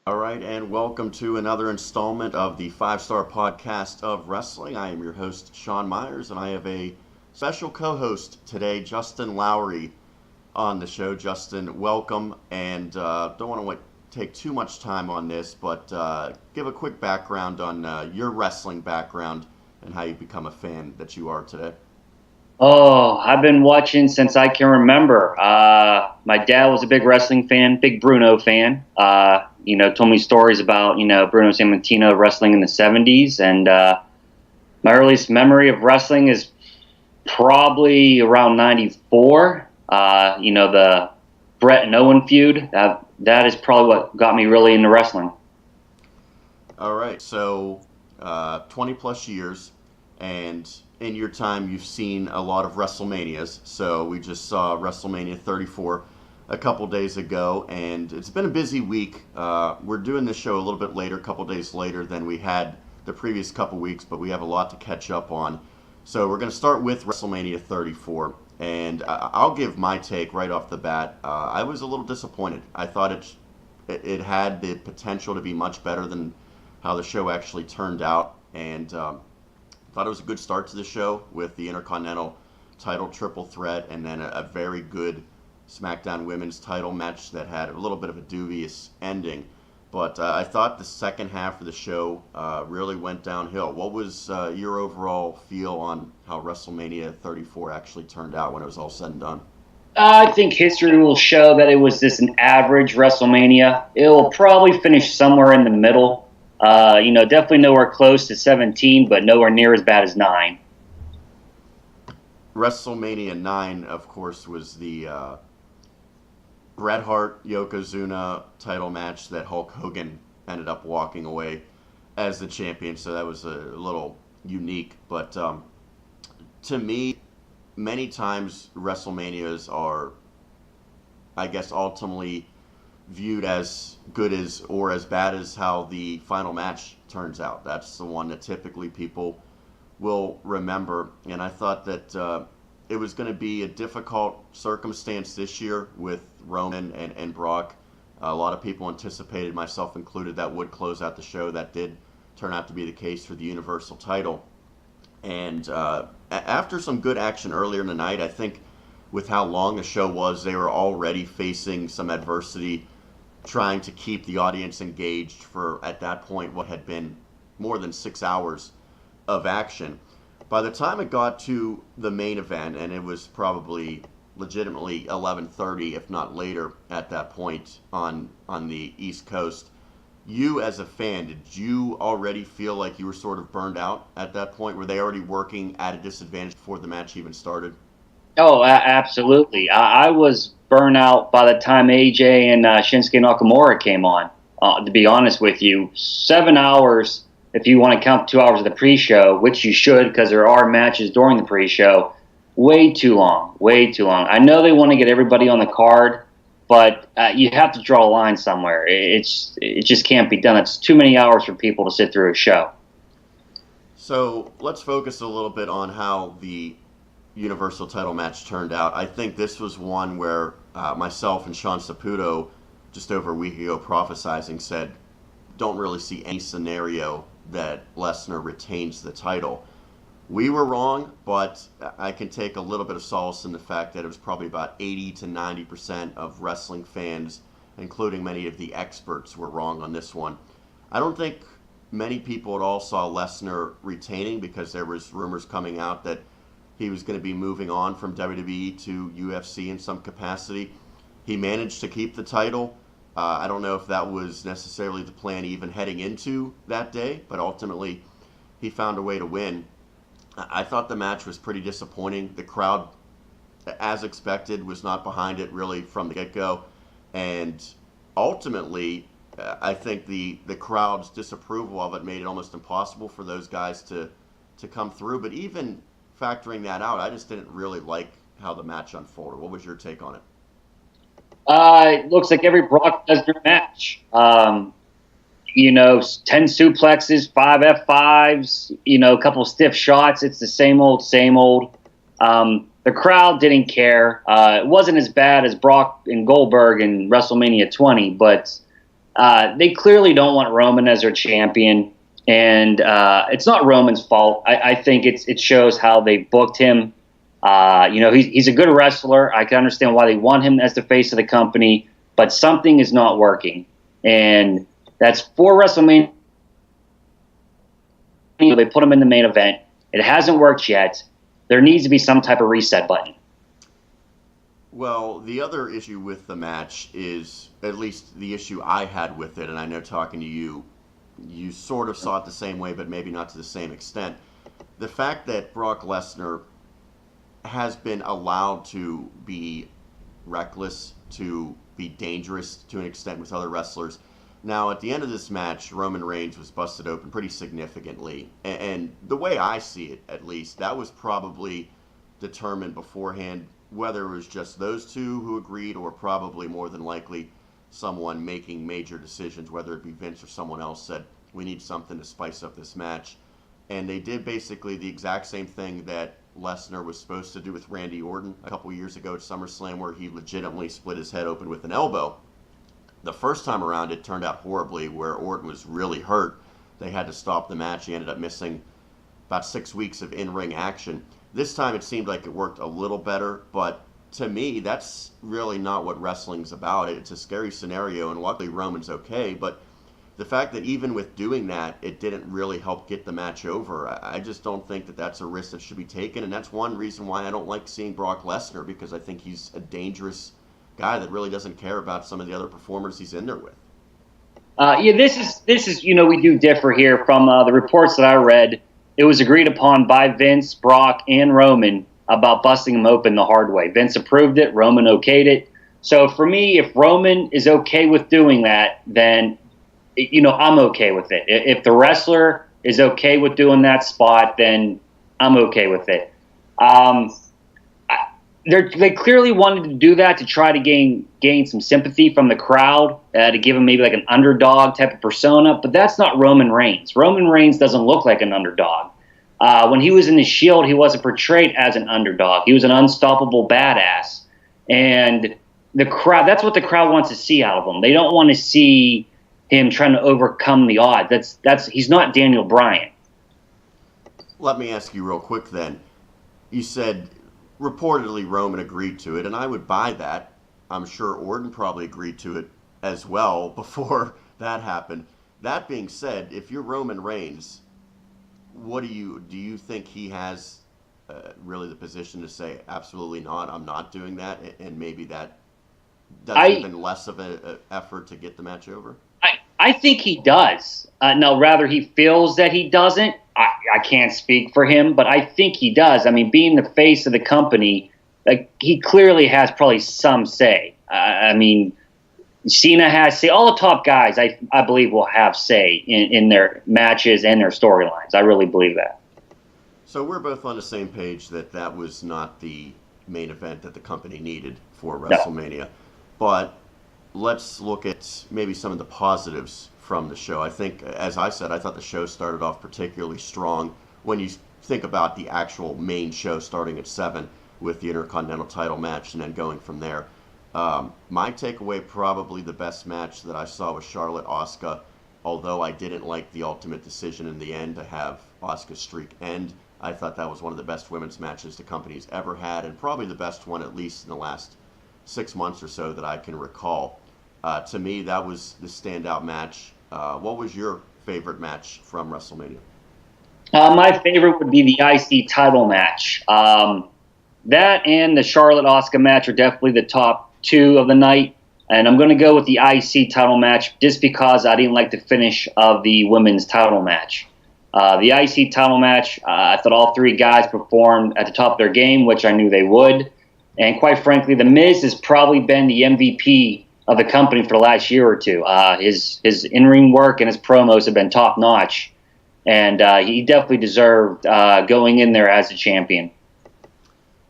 All right, and welcome to another installment of the Five Star Podcast of Wrestling. I am your host, Sean Meyers, and I have a special co host today, Justin Lowery, on the show. Justin, welcome, and don't want to take too much time on this, but give a quick background on your wrestling background and how you become a fan that you are today. Oh, I've been watching since I can remember. My dad was a big wrestling fan, big Bruno fan. Told me stories about, Bruno Sammartino wrestling in the 70s. And my earliest memory of wrestling is probably around 94. The Brett and Owen feud. That is probably what got me really into wrestling. All right, so 20 plus years, and in your time you've seen a lot of WrestleManias. So we just saw WrestleMania 34 a couple days ago, and it's been a busy week. We're doing this show a little bit later, a couple days later than we had the previous couple weeks, but we have a lot to catch up on. So we're going to start with WrestleMania 34, and I'll give my take right off the bat. I was a little disappointed. I thought it had the potential to be much better than how the show actually turned out, and thought it was a good start to the show with the Intercontinental title triple threat, and then a very good SmackDown Women's title match that had a little bit of a dubious ending. But I thought the second half of the show really went downhill. What was your overall feel on how WrestleMania 34 actually turned out when it was all said and done? I think history will show that it was just an average WrestleMania. It will probably finish somewhere in the middle. Definitely nowhere close to 17, but nowhere near as bad as 9. WrestleMania 9, of course, was the Bret Hart Yokozuna title match that Hulk Hogan ended up walking away as the champion, so that was a little unique. But to me, many times WrestleManias are, I guess, ultimately viewed as good as or as bad as how the final match turns out. That's the one that typically people will remember. And I thought that it was going to be a difficult circumstance this year with Roman and Brock. A lot of people anticipated, myself included, that would close out the show. That did turn out to be the case for the Universal title. And after some good action earlier in the night, I think with how long the show was, they were already facing some adversity, trying to keep the audience engaged for, at that point, what had been more than 6 hours of action. By the time it got to the main event, and it was probably legitimately 11:30, if not later, at that point on the East Coast, you as a fan, did you already feel like you were sort of burned out at that point? Were they already working at a disadvantage before the match even started? Oh, absolutely. I was burnt out by the time AJ and Shinsuke Nakamura came on, to be honest with you. 7 hours, if you want to count 2 hours of the pre-show, which you should because there are matches during the pre-show, way too long, way too long. I know they want to get everybody on the card, but you have to draw a line somewhere. It just can't be done. It's too many hours for people to sit through a show. So let's focus a little bit on how the Universal title match turned out. I think this was one where myself and Sean Saputo, just over a week ago, prophesizing, said, don't really see any scenario that Lesnar retains the title. We were wrong, but I can take a little bit of solace in the fact that it was probably about 80 to 90% of wrestling fans, including many of the experts, were wrong on this one. I don't think many people at all saw Lesnar retaining because there was rumors coming out that he was going to be moving on from WWE to UFC in some capacity. He managed to keep the title. I don't know if that was necessarily the plan even heading into that day, but ultimately he found a way to win. I thought the match was pretty disappointing. The crowd, as expected, was not behind it really from the get-go. And ultimately, I think the crowd's disapproval of it made it almost impossible for those guys to come through. But even factoring that out, I just didn't really like how the match unfolded. What was your take on it? It looks like every Brock Lesnar match. 10 suplexes, 5 F5s, a couple stiff shots. It's the same old, same old. The crowd didn't care. It wasn't as bad as Brock and Goldberg in WrestleMania 20, but They clearly don't want Roman as their champion, and it's not Roman's fault. I think it shows how they booked him. He's a good wrestler. I can understand why they want him as the face of the company, but something is not working, and that's for WrestleMania. They put him in the main event. It hasn't worked yet. There needs to be some type of reset button. Well, the other issue with the match is, at least the issue I had with it, and I know talking to you, you sort of saw it the same way, but maybe not to the same extent. The fact that Brock Lesnar has been allowed to be reckless, to be dangerous to an extent with other wrestlers. Now, at the end of this match, Roman Reigns was busted open pretty significantly. And the way I see it, at least, that was probably determined beforehand, whether it was just those two who agreed or probably more than likely someone making major decisions, whether it be Vince or someone else, said, we need something to spice up this match. And they did basically the exact same thing that Lesnar was supposed to do with Randy Orton a couple years ago at SummerSlam, where he legitimately split his head open with an elbow. The first time around, it turned out horribly, where Orton was really hurt. They had to stop the match. He ended up missing about 6 weeks of in-ring action. This time it seemed like it worked a little better, but to me, that's really not what wrestling's about. It's a scary scenario, and luckily Roman's okay, but the fact that even with doing that, it didn't really help get the match over, I just don't think that that's a risk that should be taken, and that's one reason why I don't like seeing Brock Lesnar, because I think he's a dangerous guy that really doesn't care about some of the other performers he's in there with. This is we do differ here from the reports that I read. It was agreed upon by Vince, Brock, and Roman about busting him open the hard way. Vince approved it. Roman okayed it. So for me, if Roman is okay with doing that, then, I'm okay with it. If the wrestler is okay with doing that spot, then I'm okay with it. They clearly wanted to do that to try to gain some sympathy from the crowd, to give him maybe like an underdog type of persona, but that's not Roman Reigns. Roman Reigns doesn't look like an underdog. When he was in the Shield, he wasn't portrayed as an underdog. He was an unstoppable badass, and the crowd—that's what the crowd wants to see out of him. They don't want to see him trying to overcome the odds. He's not Daniel Bryan. Let me ask you real quick then. You said reportedly Roman agreed to it, and I would buy that. I'm sure Orton probably agreed to it as well before that happened. That being said, if you're Roman Reigns, do you think he has really the position to say, absolutely not, I'm not doing that, and maybe that does even less of an effort to get the match over? I think he does. Now, rather he feels that he doesn't. I can't speak for him, but I think he does. I mean, being the face of the company, like, he clearly has probably some say. I mean, Cena has say. All the top guys, I believe, will have say in their matches and their storylines. I really believe that. So we're both on the same page that was not the main event that the company needed for WrestleMania. No. But let's look at maybe some of the positives from the show. I think, as I said, I thought the show started off particularly strong. When you think about the actual main show starting at 7 with the Intercontinental title match and then going from there. My takeaway, probably the best match that I saw was Charlotte Asuka, although I didn't like the ultimate decision in the end to have Asuka's streak end. I thought that was one of the best women's matches the company's ever had, and probably the best one at least in the last 6 months or so that I can recall. To me, that was the standout match. What was your favorite match from WrestleMania? My favorite would be the IC title match. That and the Charlotte Asuka match are definitely the top two of the night. And I'm going to go with the IC title match just because I didn't like the finish of the women's title match. The IC title match, I thought all three guys performed at the top of their game, which I knew they would. And quite frankly, The Miz has probably been the MVP of the company for the last year or two. His in-ring work and his promos have been top-notch. And he definitely deserved going in there as a champion.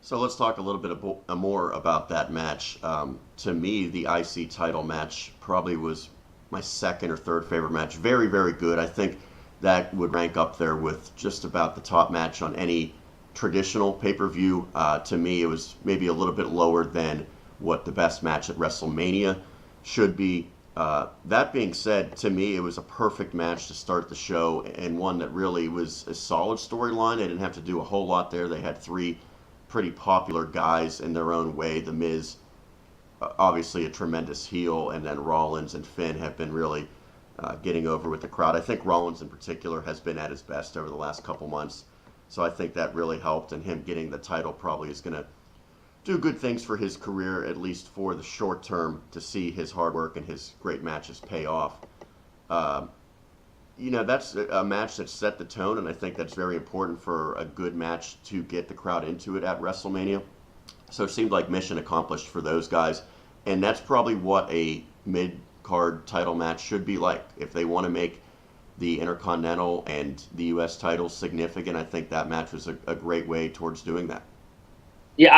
So let's talk a little bit more about that match. To me, the IC title match probably was my second or third favorite match. Very, very good. I think that would rank up there with just about the top match on any traditional pay-per-view. To me, it was maybe a little bit lower than what the best match at WrestleMania should be. That being said, to me, it was a perfect match to start the show, and one that really was a solid storyline. They didn't have to do a whole lot there. They had three pretty popular guys in their own way. The Miz, obviously a tremendous heel, and then Rollins and Finn have been really getting over with the crowd. I think Rollins in particular has been at his best over the last couple months, so I think that really helped, and him getting the title probably is going to do good things for his career, at least for the short term, to see his hard work and his great matches pay off. That's a match that set the tone, and I think that's very important for a good match to get the crowd into it at WrestleMania. So it seemed like mission accomplished for those guys, and that's probably what a mid-card title match should be like. If they want to make the Intercontinental and the U.S. titles significant, I think that match was a great way towards doing that. Yeah,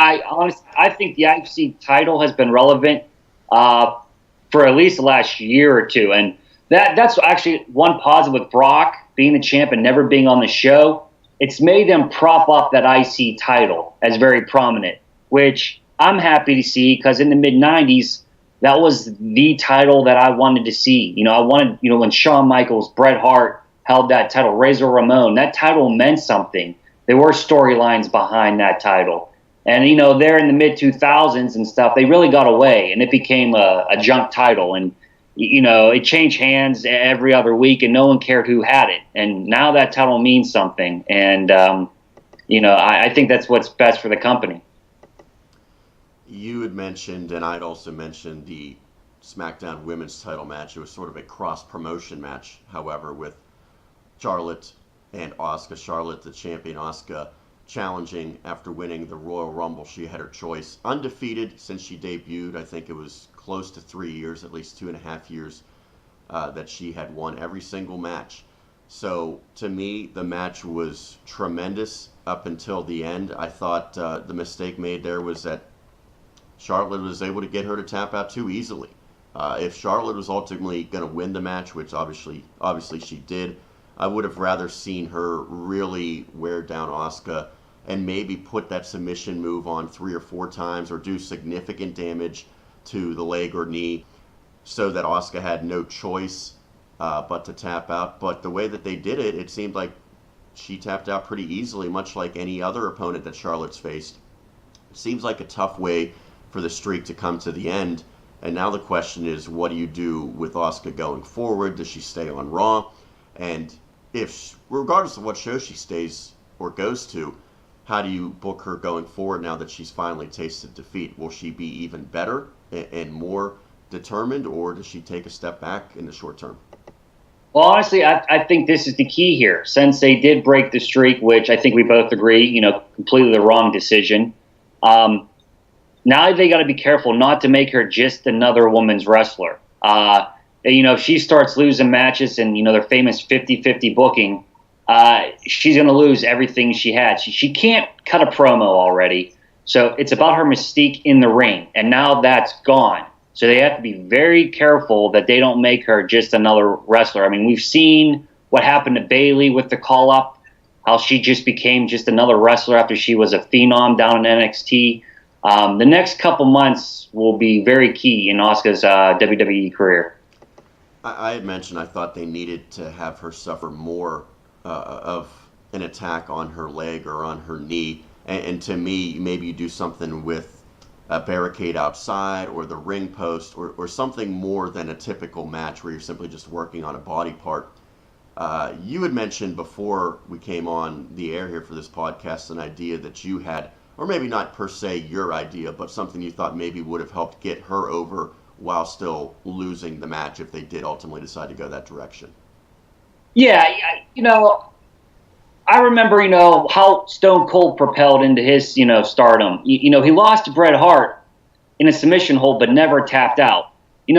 I think the IC title has been relevant for at least the last year or two, and that's actually one positive with Brock being the champ and never being on the show. It's made them prop up that IC title as very prominent, which I'm happy to see, because in the mid-'90s, that was the title that I wanted to see. I wanted, when Shawn Michaels, Bret Hart held that title, Razor Ramon, that title meant something. There were storylines behind that title. And, there in the mid-2000s and stuff, they really got away, and it became a junk title. And, it changed hands every other week, and no one cared who had it. And now that title means something. And, I think that's what's best for the company. You had mentioned, and I'd also mentioned, the SmackDown women's title match. It was sort of a cross-promotion match, however, with Charlotte and Asuka. Charlotte, the champion, Asuka challenging after winning the Royal Rumble. She had her choice. Undefeated since she debuted. I think it was close to 3 years, at least 2.5 years, that she had won every single match. So to me, the match was tremendous up until the end. I thought the mistake made there was that Charlotte was able to get her to tap out too easily. If Charlotte was ultimately going to win the match, which obviously she did, I would have rather seen her really wear down Asuka and maybe put that submission move on 3 or 4 times, or do significant damage to the leg or knee, so that Asuka had no choice but to tap out. But the way that they did it, it seemed like she tapped out pretty easily, much like any other opponent that Charlotte's faced. It seems like a tough way for the streak to come to the end. And now the question is, what do you do with Asuka going forward? Does she stay on Raw? And if, regardless of what show she stays or goes to, how do you book her going forward now that she's finally tasted defeat? Will she be even better and more determined, or does she take a step back in the short term? Well, honestly, I think this is the key here. Since they did break the streak, which I think we both agree, completely the wrong decision. Now they got to be careful not to make her just another women's wrestler. If she starts losing matches and, their famous 50-50 booking, she's going to lose everything she had. She can't cut a promo already. So it's about her mystique in the ring. And now that's gone. So they have to be very careful that they don't make her just another wrestler. I mean, we've seen what happened to Bayley with the call-up, how she just became just another wrestler after she was a phenom down in NXT. The next couple months will be very key in Asuka's WWE career. I had mentioned I thought they needed to have her suffer more of an attack on her leg or on her knee. And to me, maybe you do something with a barricade outside or the ring post or something more than a typical match where you're simply just working on a body part. You had mentioned before we came on the air here for this podcast an idea that you had, or maybe not per se your idea, but something you thought maybe would have helped get her over while still losing the match if they did ultimately decide to go that direction. Yeah, I remember, how Stone Cold propelled into his, stardom. He lost to Bret Hart in a submission hold, but never tapped out.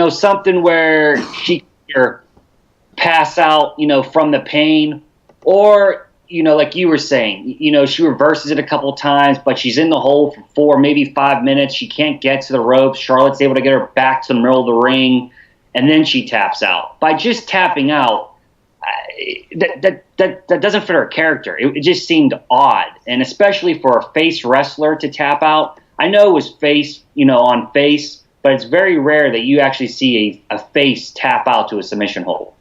Something where she could either pass out, from the pain, or, like you were saying, she reverses it a couple times, but she's in the hole for 4, maybe 5 minutes. She can't get to the ropes. Charlotte's able to get her back to the middle of the ring, and then she taps out. By just tapping out, that doesn't fit her character. It just seemed odd, and especially for a face wrestler to tap out. I know it was face, on face, but it's very rare that you actually see a face tap out to a submission hold.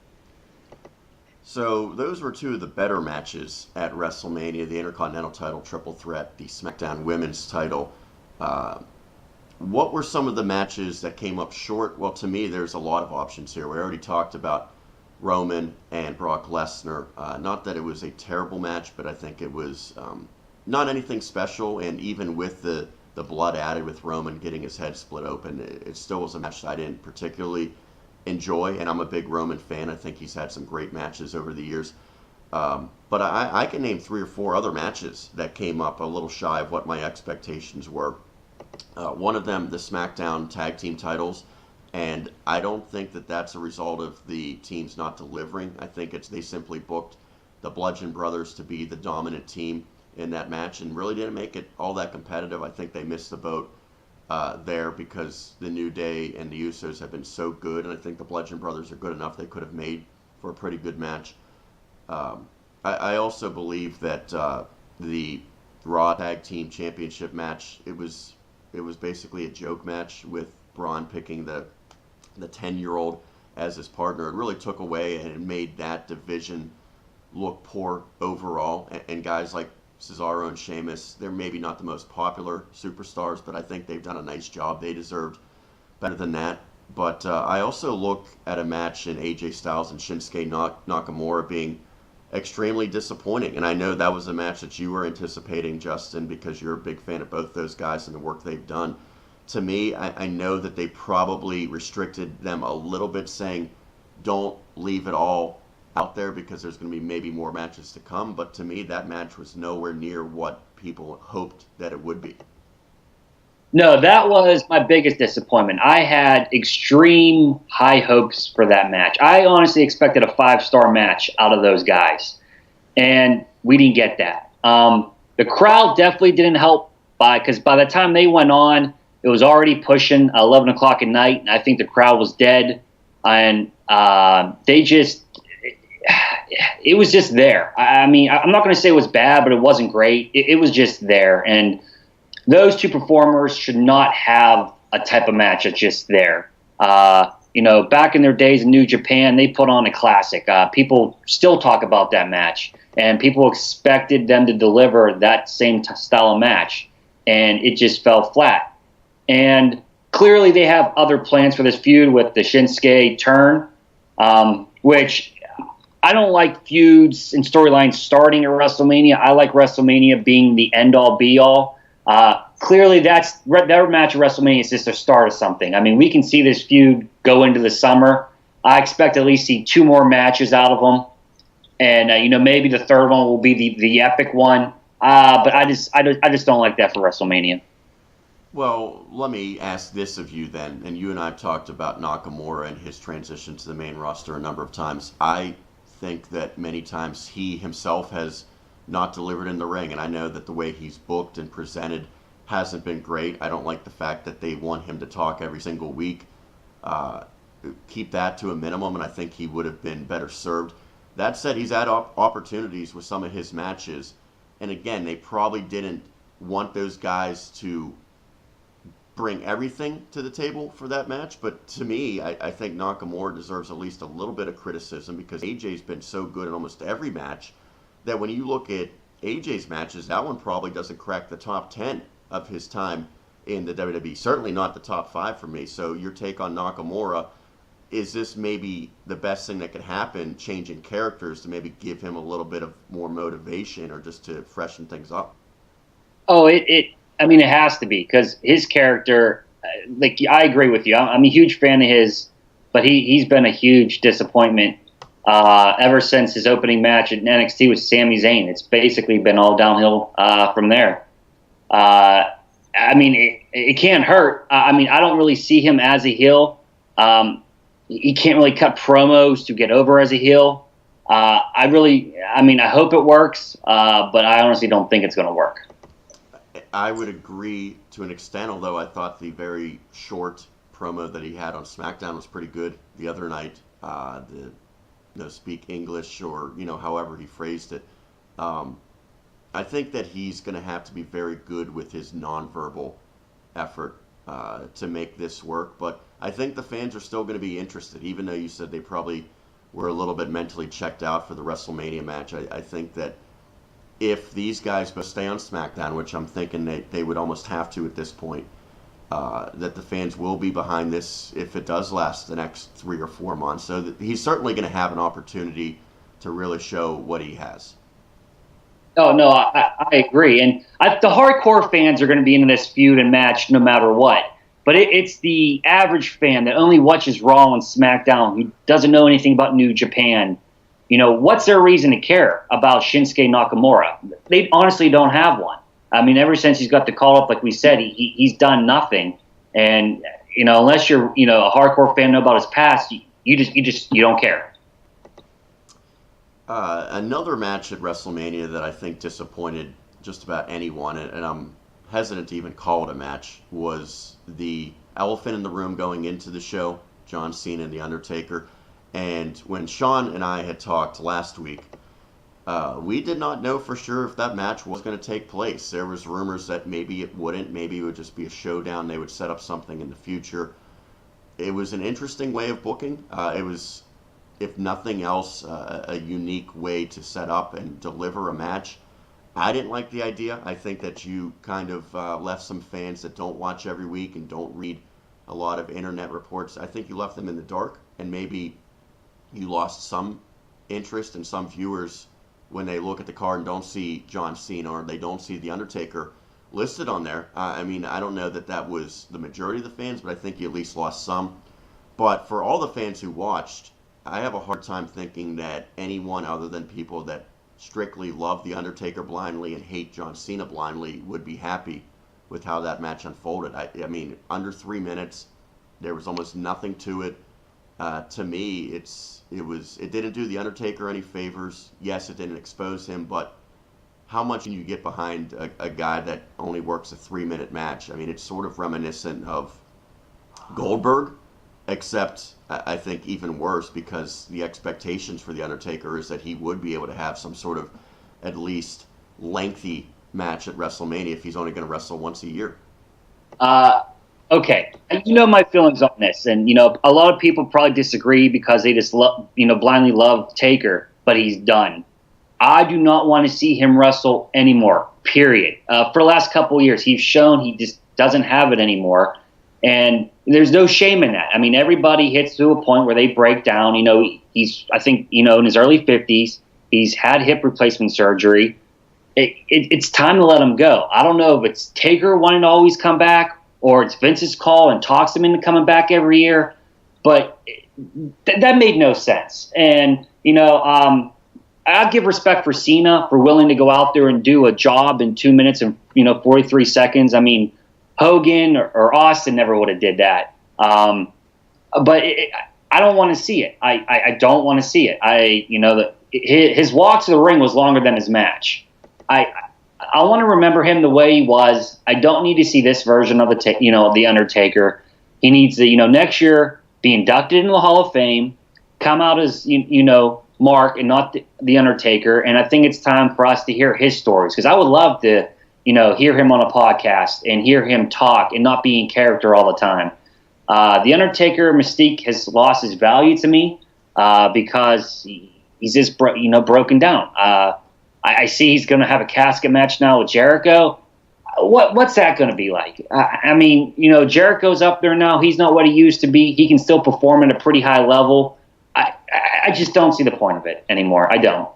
So those were two of the better matches at WrestleMania: the Intercontinental title triple threat, the SmackDown Women's title. Uh, what were some of the matches that came up short? Well, to me, there's a lot of options here. We already talked about Roman and Brock Lesnar. Not that it was a terrible match, but I think it was not anything special. And even with the blood added, with Roman getting his head split open, it still was a match that I didn't particularly enjoy. And I'm a big Roman fan. I think he's had some great matches over the years. But I can name 3 or 4 other matches that came up a little shy of what my expectations were. One of them, the SmackDown tag team titles. And I don't think that that's a result of the teams not delivering. I think they simply booked the Bludgeon Brothers to be the dominant team in that match and really didn't make it all that competitive. I think they missed the boat there because the New Day and the Usos have been so good, and I think the Bludgeon Brothers are good enough they could have made for a pretty good match. I also believe that the Raw Tag Team Championship match, it was basically a joke match with Braun picking the 10-year-old as his partner. It really took away and made that division look poor overall. And guys like Cesaro and Sheamus, they're maybe not the most popular superstars, but I think they've done a nice job. They deserved better than that. But I also look at a match in AJ Styles and Shinsuke Nakamura being extremely disappointing. And I know that was a match that you were anticipating, Justin, because you're a big fan of both those guys and the work they've done. To me, I know that they probably restricted them a little bit, saying don't leave it all out there because there's going to be maybe more matches to come. But to me, that match was nowhere near what people hoped that it would be. No, that was my biggest disappointment. I had extreme high hopes for that match. I honestly expected a 5-star match out of those guys, and we didn't get that. The crowd definitely didn't help because by the time they went on, it was already pushing 11 o'clock at night, and I think the crowd was dead. And it was just there. I mean, I'm not going to say it was bad, but it wasn't great. It was just there. And those two performers should not have a type of match that's just there. Back in their days in New Japan, they put on a classic. People still talk about that match, and people expected them to deliver that same style of match, and it just fell flat. And clearly they have other plans for this feud with the Shinsuke turn, which I don't like feuds and storylines starting at WrestleMania. I like WrestleMania being the end-all, be-all. Clearly that match at WrestleMania is just the start of something. I mean, we can see this feud go into the summer. I expect to at least see 2 more matches out of them. And, maybe the third one will be the epic one. But I just don't like that for WrestleMania. Well, let me ask this of you then, and you and I have talked about Nakamura and his transition to the main roster a number of times. I think that many times he himself has not delivered in the ring, and I know that the way he's booked and presented hasn't been great. I don't like the fact that they want him to talk every single week. Keep that to a minimum, and I think he would have been better served. That said, he's had opportunities with some of his matches, and again, they probably didn't want those guys to bring everything to the table for that match, but to me, I think Nakamura deserves at least a little bit of criticism because AJ's been so good in almost every match that when you look at AJ's matches, that one probably doesn't crack the top 10 of his time in the WWE. Certainly not the top 5 for me. So your take on Nakamura, is this maybe the best thing that could happen, changing characters to maybe give him a little bit of more motivation or just to freshen things up? Oh, it has to be because his character, I agree with you. I'm a huge fan of his, but he's been a huge disappointment ever since his opening match at NXT with Sami Zayn. It's basically been all downhill from there. It can't hurt. I don't really see him as a heel. He can't really cut promos to get over as a heel. I hope it works, but I honestly don't think it's going to work. I would agree to an extent, although I thought the very short promo that he had on SmackDown was pretty good the other night. Speak English or, however he phrased it. I think that he's going to have to be very good with his nonverbal effort to make this work. But I think the fans are still going to be interested, even though you said they probably were a little bit mentally checked out for the WrestleMania match. I think that if these guys both stay on SmackDown, which I'm thinking they would almost have to at this point, that the fans will be behind this if it does last the next 3 or 4 months. So he's certainly going to have an opportunity to really show what he has. Oh, no, I agree. And the hardcore fans are going to be into this feud and match no matter what. But it's the average fan that only watches Raw and SmackDown, who doesn't know anything about New Japan. What's their reason to care about Shinsuke Nakamura? They honestly don't have one. I mean, ever since he's got the call up, like we said, he's done nothing. And, unless you're, a hardcore fan, know about his past, you don't care. Another match at WrestleMania that I think disappointed just about anyone, and I'm hesitant to even call it a match, was the elephant in the room going into the show, John Cena and The Undertaker. And when Sean and I had talked last week, we did not know for sure if that match was going to take place. There was rumors that maybe it wouldn't, maybe it would just be a showdown, they would set up something in the future. It was an interesting way of booking. It was, if nothing else, a unique way to set up and deliver a match. I didn't like the idea. I think that you kind of left some fans that don't watch every week and don't read a lot of internet reports. I think you left them in the dark, and maybe you lost some interest and some viewers when they look at the card and don't see John Cena or they don't see The Undertaker listed on there. I mean, I don't know that was the majority of the fans, but I think you at least lost some. But for all the fans who watched, I have a hard time thinking that anyone other than people that strictly love The Undertaker blindly and hate John Cena blindly would be happy with how that match unfolded. I mean, under 3 minutes, there was almost nothing to it. To me, it didn't do The Undertaker any favors. Yes, it didn't expose him, but how much can you get behind a guy that only works a 3-minute match? I mean, it's sort of reminiscent of Goldberg, except I think even worse, because the expectations for The Undertaker is that he would be able to have some sort of at least lengthy match at WrestleMania if he's only going to wrestle once a year. Okay, my feelings on this, and a lot of people probably disagree because they just blindly love Taker, but he's done. I do not want to see him wrestle anymore. Period. For the last couple of years, he's shown he just doesn't have it anymore, and there's no shame in that. I mean, everybody hits to a point where they break down. He's I think in his early 50s. He's had hip replacement surgery. It's time to let him go. I don't know if it's Taker wanting to always come back, or it's Vince's call and talks him into coming back every year. But that made no sense. And, I give respect for Cena for willing to go out there and do a job in 2 minutes and, 43 seconds. I mean, Hogan or Austin never would have did that. But I don't want to see it. I don't want to see it. His walk to the ring was longer than his match. I want to remember him the way he was. I don't need to see this version of the Undertaker. He needs to, next year be inducted into the Hall of Fame, come out as Mark and not the Undertaker. And I think it's time for us to hear his stories, because I would love to hear him on a podcast and hear him talk and not be in character all the time. The Undertaker mystique has lost his value to me because he's just broken down. I see he's going to have a casket match now with Jericho. What's that going to be like? I mean, Jericho's up there now. He's not what he used to be. He can still perform at a pretty high level. I just don't see the point of it anymore. I don't.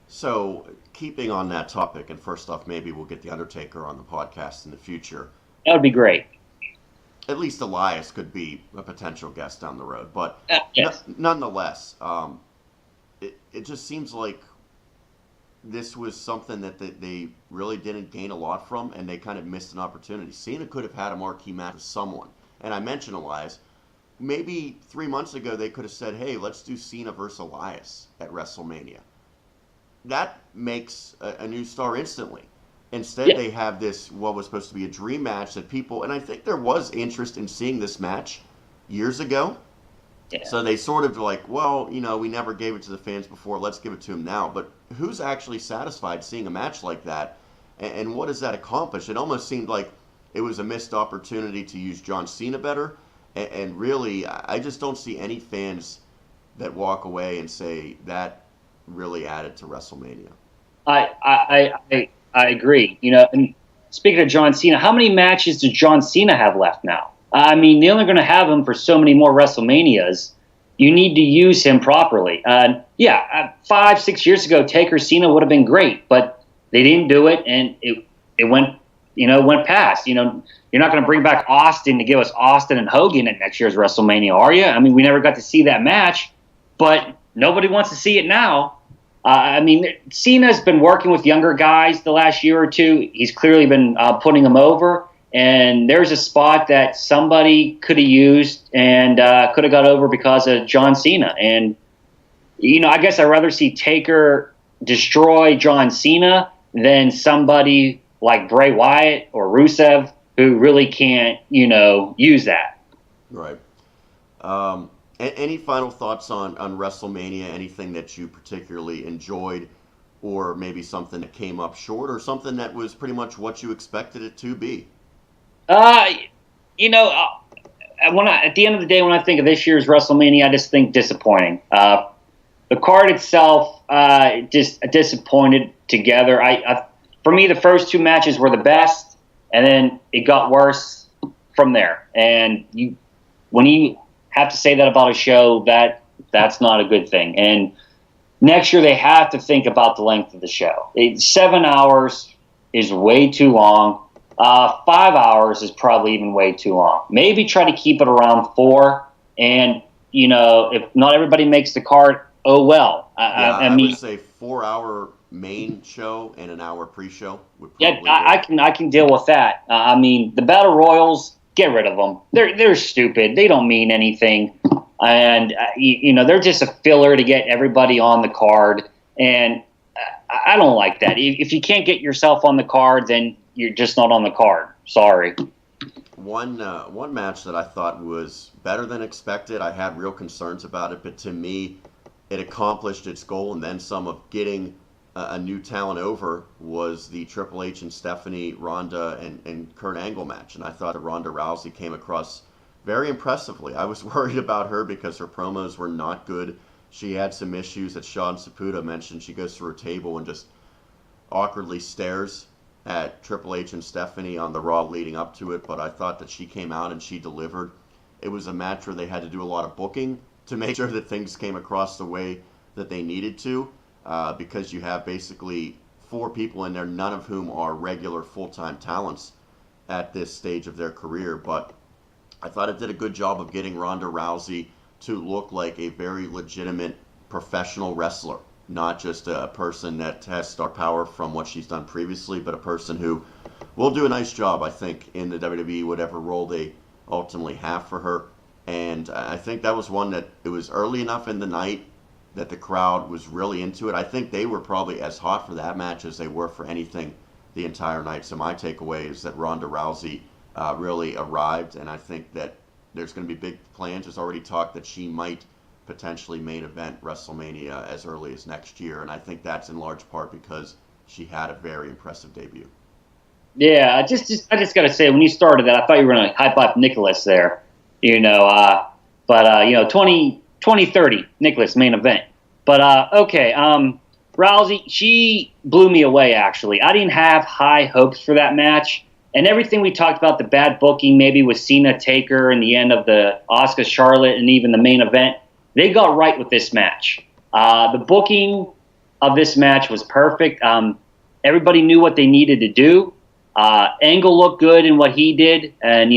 So, keeping on that topic, and first off, maybe we'll get The Undertaker on the podcast in the future. That would be great. At least Elias could be a potential guest down the road. But yes. Nonetheless, it just seems like this was something that they really didn't gain a lot from, and they kind of missed an opportunity. Cena could have had a marquee match with someone. And I mentioned Elias. Maybe 3 months ago they could have said, hey, let's do Cena versus Elias at WrestleMania. That makes a new star instantly. Instead, They have this, what was supposed to be a dream match that people, and I think there was interest in seeing this match years ago. Yeah. So they sort of like, well, we never gave it to the fans before, let's give it to them now. But who's actually satisfied seeing a match like that? And what does that accomplish? It almost seemed like it was a missed opportunity to use John Cena better. And really, I just don't see any fans that walk away and say that really added to WrestleMania. I agree. And speaking of John Cena, how many matches does John Cena have left now? I mean, they're only going to have him for so many more WrestleManias. You need to use him properly. 5-6 years ago, Taker Cena would have been great, but they didn't do it, and it went past. You're not going to bring back Austin to give us Austin and Hogan at next year's WrestleMania, are you? I mean, we never got to see that match, but nobody wants to see it now. Cena's been working with younger guys the last year or two. He's clearly been putting them over. And there's a spot that somebody could have used and could have got over because of John Cena. And, I guess I'd rather see Taker destroy John Cena than somebody like Bray Wyatt or Rusev who really can't, use that. Right. Any final thoughts on WrestleMania? Anything that you particularly enjoyed, or maybe something that came up short, or something that was pretty much what you expected it to be? At the end of the day, when I think of this year's WrestleMania, I just think disappointing. The card itself, just disappointed together. For me, the first two matches were the best, and then it got worse from there. And when you have to say that about a show, that's not a good thing. And next year, they have to think about the length of the show. 7 hours is way too long. 5 hours is probably even way too long. Maybe try to keep it around 4. And, if not everybody makes the card, oh well. I would say 4-hour main show and an hour pre-show would probably I can deal with that. The Battle Royals, get rid of them. They're stupid. They don't mean anything. And, they're just a filler to get everybody on the card. And I don't like that. If you can't get yourself on the card, then you're just not on the card. Sorry. One match that I thought was better than expected. I had real concerns about it, but to me, it accomplished its goal and then some of getting a new talent over was the Triple H and Stephanie, Ronda, and Kurt Angle match. And I thought that Ronda Rousey came across very impressively. I was worried about her because her promos were not good. She had some issues that Sean Saputo mentioned. She goes through her table and just awkwardly stares at Triple H and Stephanie on the Raw leading up to it, but I thought that she came out and she delivered. It was a match where they had to do a lot of booking to make sure that things came across the way that they needed to, because you have basically 4 people in there, none of whom are regular full-time talents at this stage of their career. But I thought it did a good job of getting Ronda Rousey to look like a very legitimate professional wrestler. Not just a person that has star power from what she's done previously, but a person who will do a nice job, I think, in the WWE, whatever role they ultimately have for her. And I think that was one that it was early enough in the night that the crowd was really into it. I think they were probably as hot for that match as they were for anything the entire night. So my takeaway is that Ronda Rousey really arrived, and I think that there's going to be big plans. There's already talk that she might potentially main event WrestleMania as early as next year, and I think that's in large part because she had a very impressive debut. Yeah, I just got to say, when you started that, I thought you were going to hype up Nicholas there, 2030 Nicholas main event. But okay, Rousey, she blew me away. Actually, I didn't have high hopes for that match, and everything we talked about, the bad booking maybe with Cena Taker and the end of the Asuka Charlotte and even the main event. They got right with this match. The booking of this match was perfect. Everybody knew what they needed to do. Angle looked good in what he did, and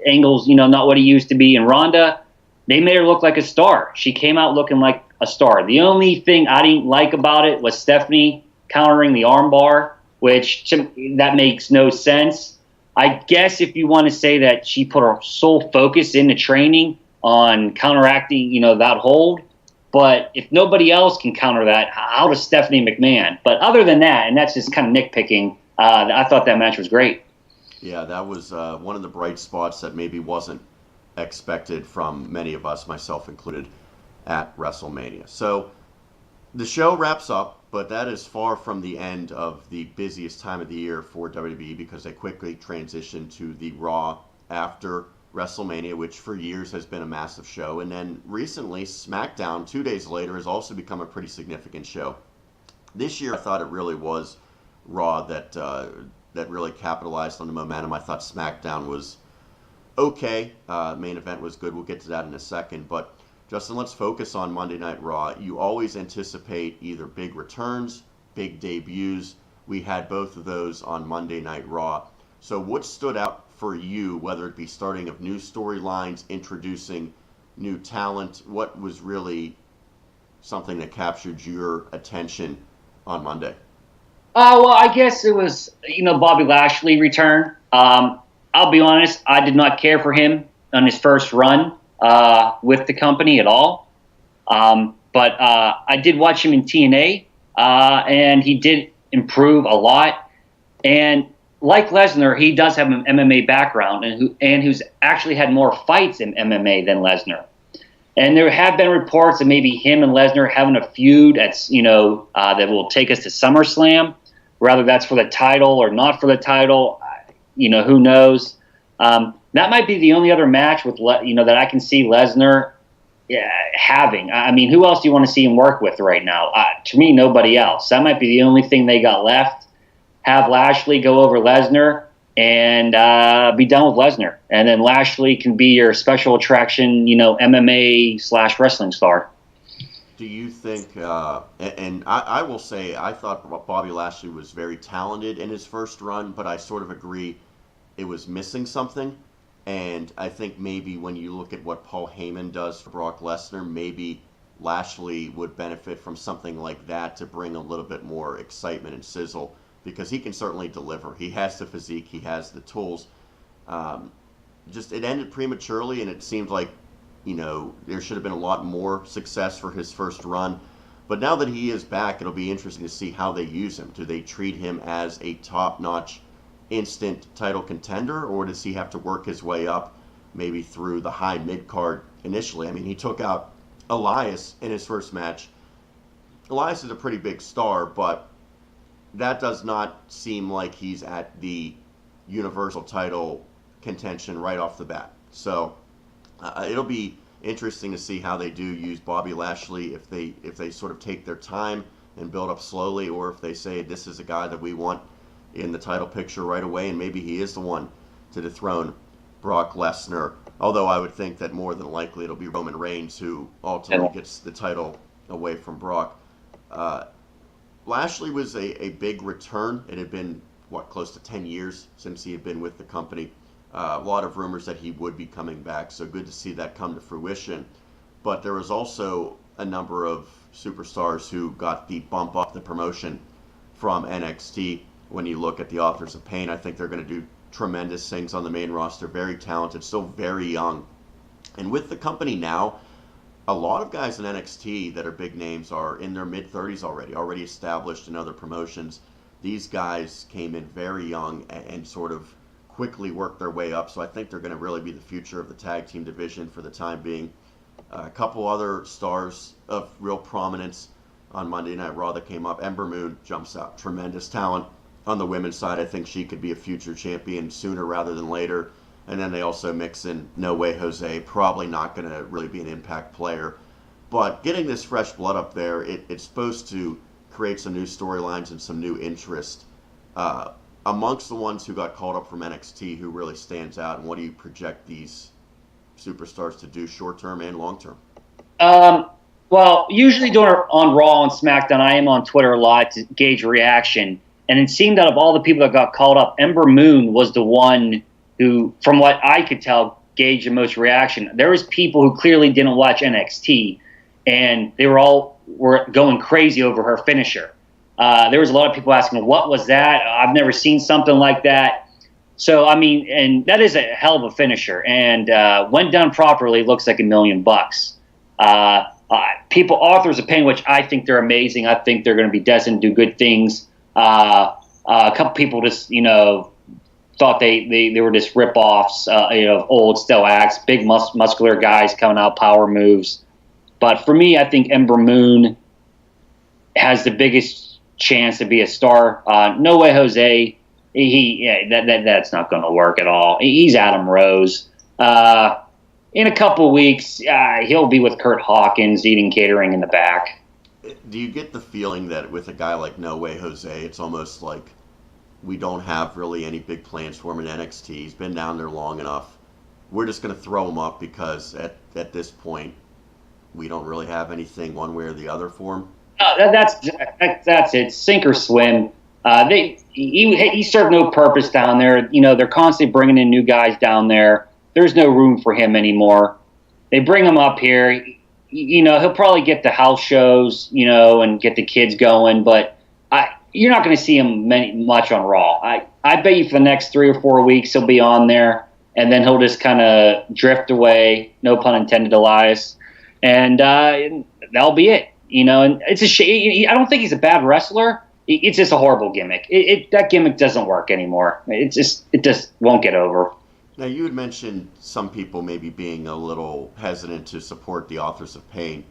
Angle's not what he used to be. And Ronda, they made her look like a star. She came out looking like a star. The only thing I didn't like about it was Stephanie countering the armbar, which that makes no sense. I guess if you want to say that she put her sole focus into training on counteracting, that hold. But if nobody else can counter that, how does Stephanie McMahon? But other than that, and that's just kind of nitpicking, I thought that match was great. Yeah, that was one of the bright spots that maybe wasn't expected from many of us, myself included, at WrestleMania. So the show wraps up, but that is far from the end of the busiest time of the year for WWE because they quickly transitioned to the Raw after WrestleMania, which for years has been a massive show. And then recently, SmackDown, 2 days later, has also become a pretty significant show. This year, I thought it really was Raw that really capitalized on the momentum. I thought SmackDown was okay. Main event was good. We'll get to that in a second. But, Justin, let's focus on Monday Night Raw. You always anticipate either big returns, big debuts. We had both of those on Monday Night Raw. So what stood out for you, whether it be starting of new storylines, introducing new talent? What was really something that captured your attention on Monday? Well, I guess it was, Bobby Lashley return. I'll be honest, I did not care for him on his first run with the company at all. But I did watch him in TNA, and he did improve a lot. And like Lesnar, he does have an MMA background and who's actually had more fights in MMA than Lesnar. And there have been reports that maybe him and Lesnar having a feud that's, that will take us to SummerSlam, whether that's for the title or not for the title, who knows. That might be the only other match with, that I can see Lesnar having. I mean, who else do you want to see him work with right now? To me, nobody else. That might be the only thing they got left. Have Lashley go over Lesnar and be done with Lesnar. And then Lashley can be your special attraction, MMA/wrestling star. Do you think, and I will say, I thought Bobby Lashley was very talented in his first run, but I sort of agree it was missing something. And I think maybe when you look at what Paul Heyman does for Brock Lesnar, maybe Lashley would benefit from something like that to bring a little bit more excitement and sizzle, because he can certainly deliver. He has the physique, he has the tools. It ended prematurely, and it seemed like, there should have been a lot more success for his first run. But now that he is back, it'll be interesting to see how they use him. Do they treat him as a top-notch instant title contender, or does he have to work his way up maybe through the high mid-card initially? I mean, he took out Elias in his first match. Elias is a pretty big star, but that does not seem like he's at the Universal title contention right off the bat. So it'll be interesting to see how they do use Bobby Lashley, if they sort of take their time and build up slowly, or if they say this is a guy that we want in the title picture right away, and maybe he is the one to dethrone Brock Lesnar. Although I would think that more than likely it'll be Roman Reigns who ultimately gets the title away from Brock. Lashley was a big return. It had been, close to 10 years since he had been with the company. A lot of rumors that he would be coming back, so good to see that come to fruition. But there was also a number of superstars who got the bump up the promotion from NXT. When you look at the Authors of Pain, I think they're going to do tremendous things on the main roster. Very talented, still very young. And with the company now, a lot of guys in NXT that are big names are in their mid-30s already established in other promotions. These guys came in very young and sort of quickly worked their way up, so I think they're going to really be the future of the tag team division for the time being. A couple other stars of real prominence on Monday Night Raw that came up. Ember Moon jumps out. Tremendous talent on the women's side. I think she could be a future champion sooner rather than later. And then they also mix in No Way Jose, probably not going to really be an impact player. But getting this fresh blood up there, it's supposed to create some new storylines and some new interest. Amongst the ones who got called up from NXT, who really stands out, and what do you project these superstars to do short-term and long-term? Well, usually on Raw and SmackDown, I am on Twitter a lot to gauge reaction. And it seemed that of all the people that got called up, Ember Moon was the one who, from what I could tell, gauged the most reaction. There was people who clearly didn't watch NXT, and they were going crazy over her finisher. There was a lot of people asking, what was that? I've never seen something like that. So, I mean, and that is a hell of a finisher. And when done properly, looks like $1 million. Authors of Pain, which I think they're amazing. I think they're going to be destined to do good things. A couple people just, thought they were just rip-offs, old style acts, big muscular guys coming out, power moves. But for me, I think Ember Moon has the biggest chance to be a star. No Way Jose, that's not going to work at all. He's Adam Rose. In a couple weeks, he'll be with Kurt Hawkins eating catering in the back. Do you get the feeling that with a guy like No Way Jose, it's almost like we don't have really any big plans for him in NXT? He's been down there long enough. We're just going to throw him up because at this point, we don't really have anything one way or the other for him? That's it. Sink or swim. He served no purpose down there. They're constantly bringing in new guys down there. There's no room for him anymore. They bring him up here. He'll probably get the house shows, and get the kids going. But you're not going to see him much on Raw. I bet you for the next 3 or 4 weeks he'll be on there, and then he'll just kind of drift away. No pun intended, Elias. And that'll be it. And it's a shame. I don't think he's a bad wrestler. It's just a horrible gimmick. That gimmick doesn't work anymore. It just won't get over. Now, you had mentioned some people maybe being a little hesitant to support the Authors of Pain.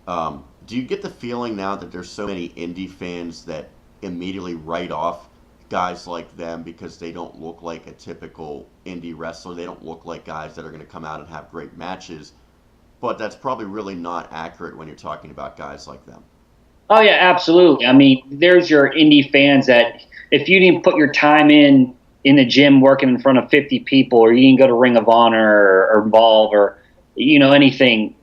Do you get the feeling now that there's so many indie fans that immediately write off guys like them because they don't look like a typical indie wrestler? They don't look like guys that are going to come out and have great matches. But that's probably really not accurate when you're talking about guys like them. Oh, yeah, absolutely. I mean, there's your indie fans that if you didn't put your time in the gym working in front of 50 people, or you didn't go to Ring of Honor or Evolve or, anything,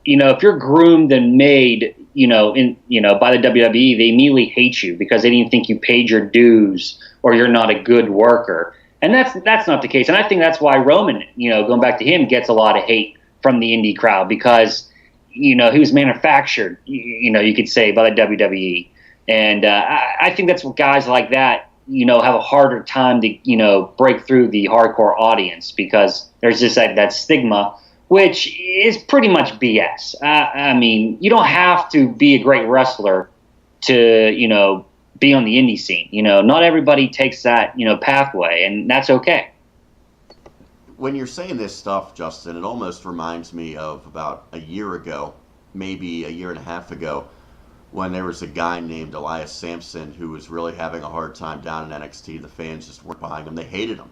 if you're groomed and made, by the WWE, they immediately hate you because they didn't think you paid your dues or you're not a good worker. And that's not the case. And I think that's why Roman, going back to him, gets a lot of hate from the indie crowd because, he was manufactured, you could say, by the WWE. And I think that's what guys like that, have a harder time to, break through the hardcore audience because there's just that stigma, which is pretty much BS. I mean, you don't have to be a great wrestler to, be on the indie scene. Not everybody takes that, pathway, and that's okay. When you're saying this stuff, Justin, it almost reminds me of about a year ago, maybe a year and a half ago, when there was a guy named Elias Sampson who was really having a hard time down in NXT. The fans just weren't buying him. They hated him.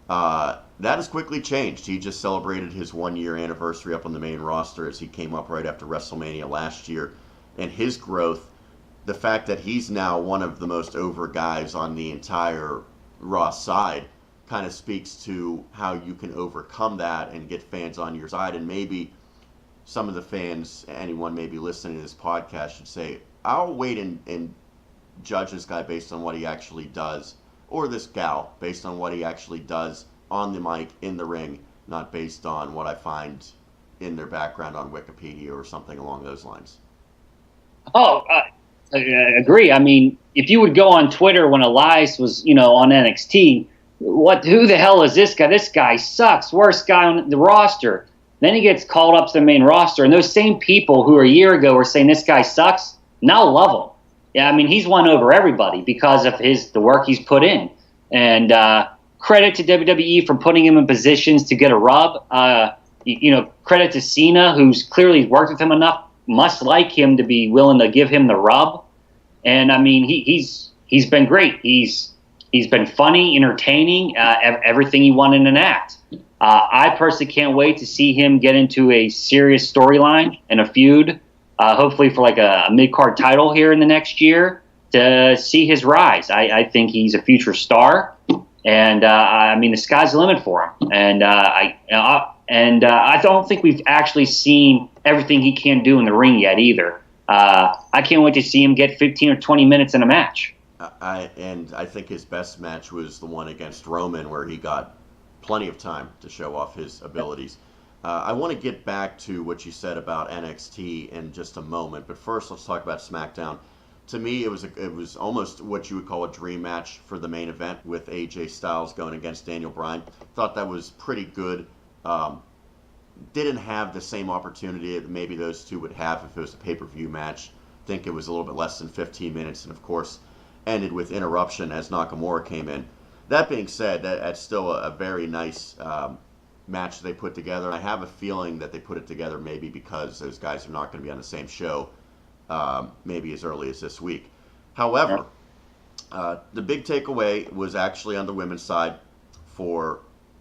That has quickly changed. He just celebrated his 1-year anniversary up on the main roster as he came up right after WrestleMania last year. And his growth, the fact that he's now one of the most over guys on the entire Raw side, kind of speaks to how you can overcome that and get fans on your side. And maybe some of the fans, anyone maybe listening to this podcast, should say, I'll wait and judge this guy based on what he actually does, or this gal based on what he actually does on the mic, in the ring, not based on what I find in their background on Wikipedia or something along those lines. Oh, I agree. I mean, if you would go on Twitter when Elias was, on NXT, who the hell is this guy? This guy sucks. Worst guy on the roster. Then he gets called up to the main roster, and those same people who a year ago were saying this guy sucks now love him. Yeah, I mean, he's won over everybody because of the work he's put in. And credit to WWE for putting him in positions to get a rub. Credit to Cena, who's clearly worked with him enough, must like him to be willing to give him the rub. And I mean, he's been great. He's been funny, entertaining, everything he wanted in an act. I personally can't wait to see him get into a serious storyline and a feud, hopefully for like a mid-card title here in the next year to see his rise. I think he's a future star, and I mean the sky's the limit for him. And I don't think we've actually seen everything he can do in the ring yet either. I can't wait to see him get 15 or 20 minutes in a match. I think his best match was the one against Roman, where he got plenty of time to show off his abilities. I want to get back to what you said about NXT in just a moment, but first let's talk about SmackDown. To me, it was almost what you would call a dream match for the main event, with AJ Styles going against Daniel Bryan. Thought that was pretty good. Didn't have the same opportunity that maybe those two would have if it was a pay-per-view match. I think it was a little bit less than 15 minutes, and of course ended with interruption as Nakamura came in. That being said, that's still a very nice match they put together. I have a feeling that they put it together maybe because those guys are not going to be on the same show maybe as early as this week. However, the big takeaway was actually on the women's side for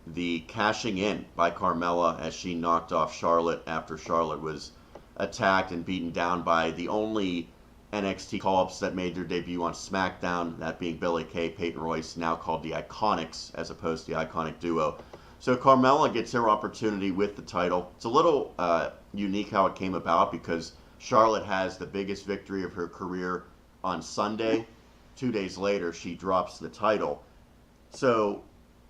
the cashing in by Carmella as she knocked off Charlotte after Charlotte was attacked and beaten down by the only NXT call-ups that made their debut on SmackDown, that being Billie Kay, Peyton Royce, now called the Iconics as opposed to the Iconic Duo. So Carmella gets her opportunity with the title. It's a little unique how it came about because Charlotte has the biggest victory of her career on Sunday. 2 days later, she drops the title. So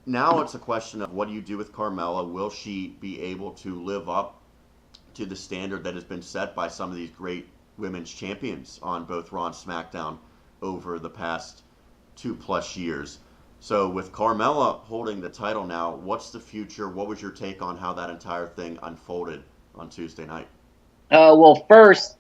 now it's a question of what do you do with Carmella? Will she be able to live up to the standard that has been set by some of these great women's champions on both Raw and SmackDown over the past 2+ years? So with Carmella holding the title now, what's the future? What was your take on how that entire thing unfolded on Tuesday night? Well, first,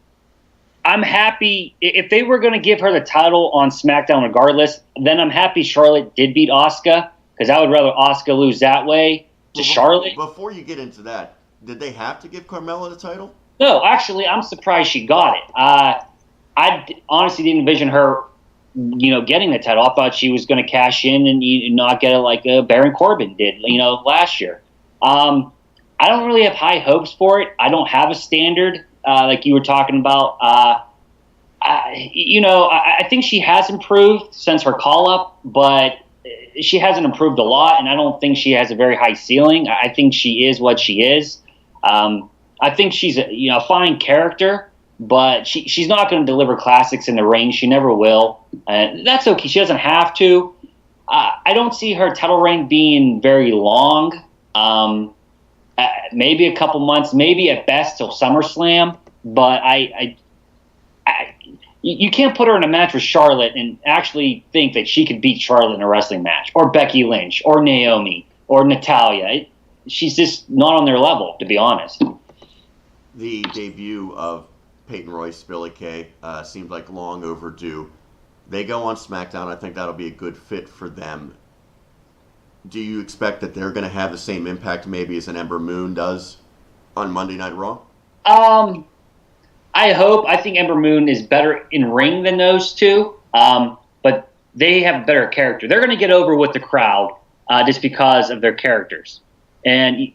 I'm happy if they were going to give her the title on SmackDown regardless, then I'm happy Charlotte did beat Asuka because I would rather Asuka lose that way to Charlotte. Before you get into that, did they have to give Carmella the title? No, actually, I'm surprised she got it. I honestly didn't envision her, getting the title. I thought she was going to cash in and not get it like Baron Corbin did, last year. I don't really have high hopes for it. I don't have a standard like you were talking about. I think she has improved since her call-up, but she hasn't improved a lot, and I don't think she has a very high ceiling. I think she is what she is. I think she's a fine character, but she's not going to deliver classics in the ring. She never will. That's okay. She doesn't have to. I don't see her title reign being very long. Maybe a couple months, maybe at best till SummerSlam. But you can't put her in a match with Charlotte and actually think that she could beat Charlotte in a wrestling match, or Becky Lynch, or Naomi, or Natalya. She's just not on their level, to be honest. The debut of Peyton Royce, Billie Kay, seemed like long overdue. They go on SmackDown. I think that'll be a good fit for them. Do you expect that they're going to have the same impact maybe as an Ember Moon does on Monday Night Raw? I hope. I think Ember Moon is better in ring than those two, but they have a better character. They're going to get over with the crowd just because of their characters. And,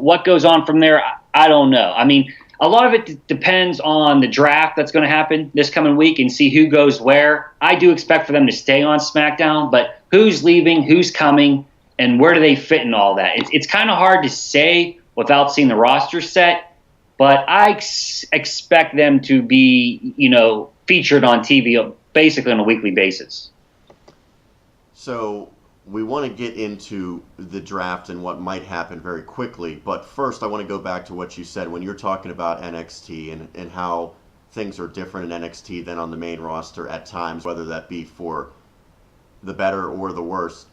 what goes on from there, I don't know. I mean, a lot of it depends on the draft that's going to happen this coming week and see who goes where. I do expect for them to stay on SmackDown, but who's leaving, who's coming, and where do they fit in all that? It's kind of hard to say without seeing the roster set, but I expect them to be, featured on TV basically on a weekly basis. So we want to get into the draft and what might happen very quickly, but first I want to go back to what you said when you're talking about NXT and how things are different in NXT than on the main roster at times, whether that be for the better or the worse.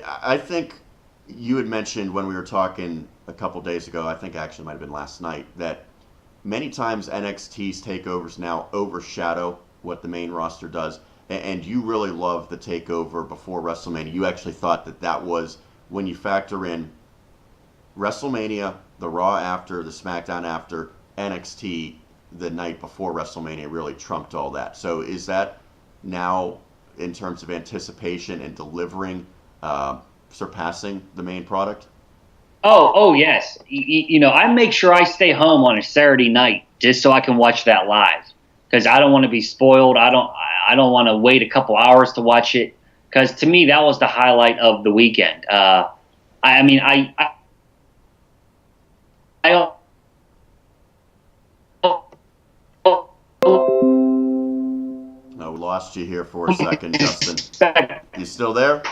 I think you had mentioned when we were talking a couple days ago, I think actually might have been last night, that many times NXT's takeovers now overshadow what the main roster does. And you really love the takeover before WrestleMania. You actually thought that was, when you factor in WrestleMania, the Raw after, the SmackDown after, NXT the night before WrestleMania really trumped all that. So is that now, in terms of anticipation and delivering, surpassing the main product? Oh yes. I make sure I stay home on a Saturday night just so I can watch that live because I don't want to be spoiled. I don't want to wait a couple hours to watch it because to me that was the highlight of the weekend. No, we lost you here for a second, Justin. You still there?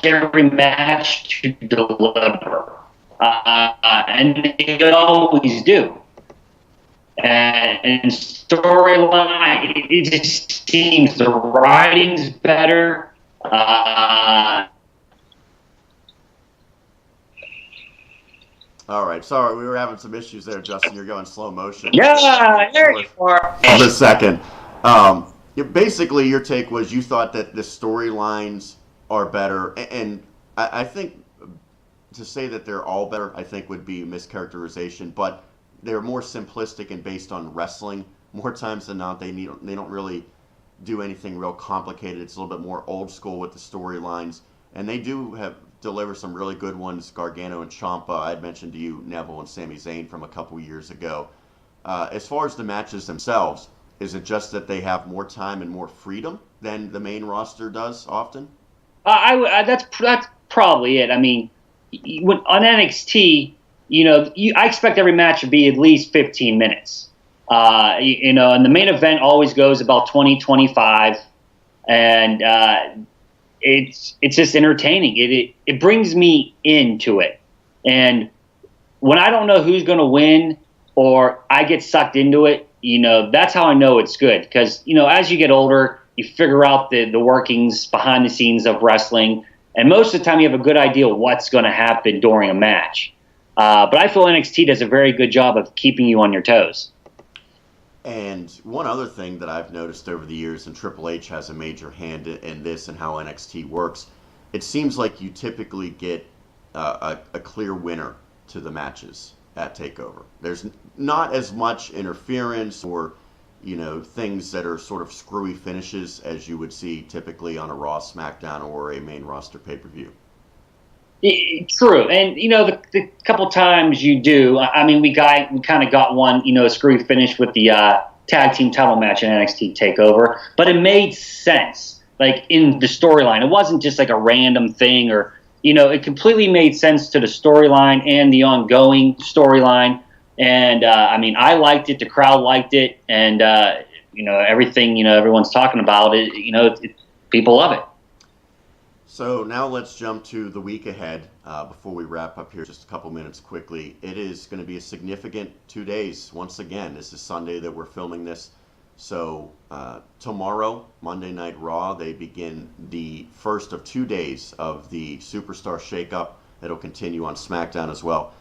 Every match to deliver, and they always do. And storyline, it just seems the writing's better. All right, sorry, we were having some issues there, Justin. You're going slow motion. Yeah, there you are. For a second. Basically, your take was you thought that the storylines are better, and I think to say that they're all better, I think would be mischaracterization. But they're more simplistic and based on wrestling more times than not. They don't really do anything real complicated. It's a little bit more old school with the storylines, and they do have deliver some really good ones. Gargano and Ciampa. I had mentioned to you Neville and Sami Zayn from a couple years ago. As far as the matches themselves, is it just that they have more time and more freedom than the main roster does often? That's probably it. I mean, on NXT, I expect every match to be at least 15 minutes. And the main event always goes about 20, 25, and it's just entertaining. It brings me into it, and when I don't know who's going to win or I get sucked into it, that's how I know it's good. Because as you get older, you figure out the workings behind the scenes of wrestling, and most of the time you have a good idea of what's going to happen during a match. But I feel NXT does a very good job of keeping you on your toes. And one other thing that I've noticed over the years, and Triple H has a major hand in this and how NXT works, it seems like you typically get a clear winner to the matches at TakeOver. There's not as much interference or things that are sort of screwy finishes as you would see typically on a Raw, SmackDown, or a main roster pay-per-view. True, and the couple times you do, I mean, we kind of got one, a screwy finish with the tag team title match in NXT Takeover, but it made sense, like in the storyline. It wasn't just like a random thing, or it completely made sense to the storyline and the ongoing storyline. And I mean, I liked it, the crowd liked it, and everything everyone's talking about it. People love it. So now let's jump to the week ahead before we wrap up here just a couple minutes quickly. It is going to be a significant 2 days. Once again, this is Sunday that we're filming this. So tomorrow, Monday Night Raw, they begin the first of 2 days of the Superstar shakeup. It'll continue on SmackDown as well.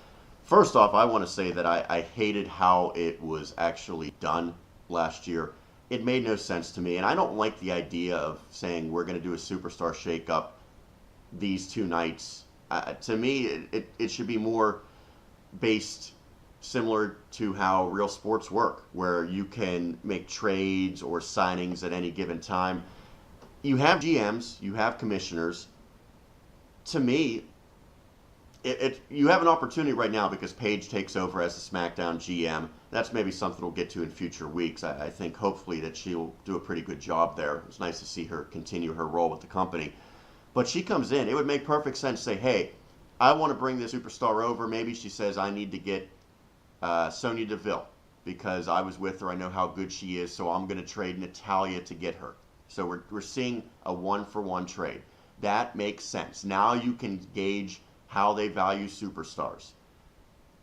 First off, I want to say that I hated how it was actually done last year. It made no sense to me, and I don't like the idea of saying we're going to do a Superstar shakeup these 2 nights. To me, it should be more based similar to how real sports work, where you can make trades or signings at any given time. You have GMs, you have commissioners. To me, you have an opportunity right now because Paige takes over as the SmackDown GM. That's maybe something we'll get to in future weeks. I think hopefully that she'll do a pretty good job there. It's nice to see her continue her role with the company. But she comes in. It would make perfect sense to say, hey, I want to bring this superstar over. Maybe she says, I need to get Sonya Deville because I was with her. I know how good she is, so I'm going to trade Natalya to get her. So we're seeing a one-for-one trade. That makes sense. Now you can gauge how they value superstars.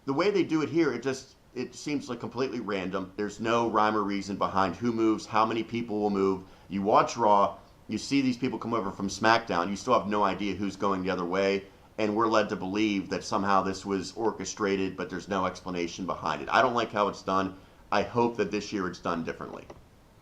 The way they do it here, it seems like completely random. There's no rhyme or reason behind who moves, how many people will move. You watch Raw, you see these people come over from SmackDown, you still have no idea who's going the other way, and we're led to believe that somehow this was orchestrated, but there's no explanation behind it. I don't like how it's done. I hope that this year it's done differently.